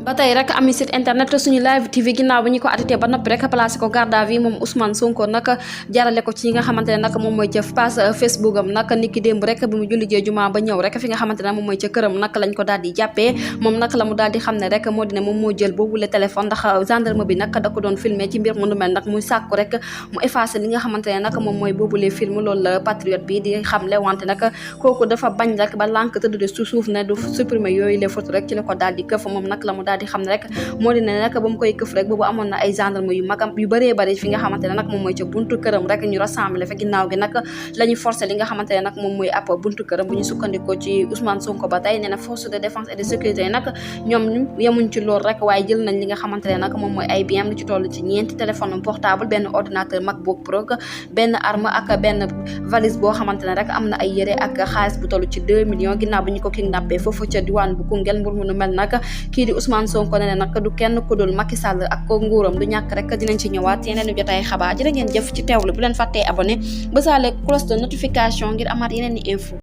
ba tey rek ami site internet suñu live tv ginnaaw bi ñu ko arrêté ba noppi rek placé ko garde à vue moom Ousmane Sonko nag jarale ko ci nga xamante ne nag moom mooy ca page Facebook am nag niki démb rek bi mu julli jee juma ba ñëw rek fi nga xamante ne moom mooy ca këram nag lañ ko daal di jàppee moom nag la mu daal di xam ne rek moo di ne moom moo jël boobule téléphone ndax gendarme bi nag da ko doon filmé ci mbir mu nu mel nag muy sàkku rek mu effacé li nga xamante ne nag moom mooy boobule film loolu la patriote bi di xamle wante nag kooku dafa bañ rek ba lànk tëdd su suuf ne du supprimer yooyu les photos rek ci la ko daal di këf moom nag la mu daal di xam ne rek moo di ne nag ba mu koy këf rek boobu amoon na ay gendarme yu magam yu bëree bëri fi nga xamante ne nag moom mooy ca buntu këram rek ñu rassemblé fa ginnaaw gi nag la ñu forcé li nga xamante ne nag moom mooy ab buntu këram bu ñu sukkandikoo ci Ousmane Sonko ba tey nee na force de défense et de sécurité nag ñoom yemuñ ci loolu rek waaye jël nañ li nga xamante ne nag moom mooy ay biens lu ci toll ci ñeenti téléphone portable benn ordinateur MacBook Pro benn arme ak benn valise boo xamante ne rek am na ay yére ak xaalis bu toll ci 2 millions ginnaaw bi ñu ko kidnappé foofu ca diwaan bu Koungheul mbir mu nu mel nag kii di Ousmane Sonko ne nag du kenn ku dul Macky Sall ak ko nguuram du ñàkk rek dinañ ci ñëwaat yeneen i jotaay xabaar jërë ngeen jëf ci teewlu bu leen fàttee abonné ba saale cloche de notification ngir amaat yeneen i info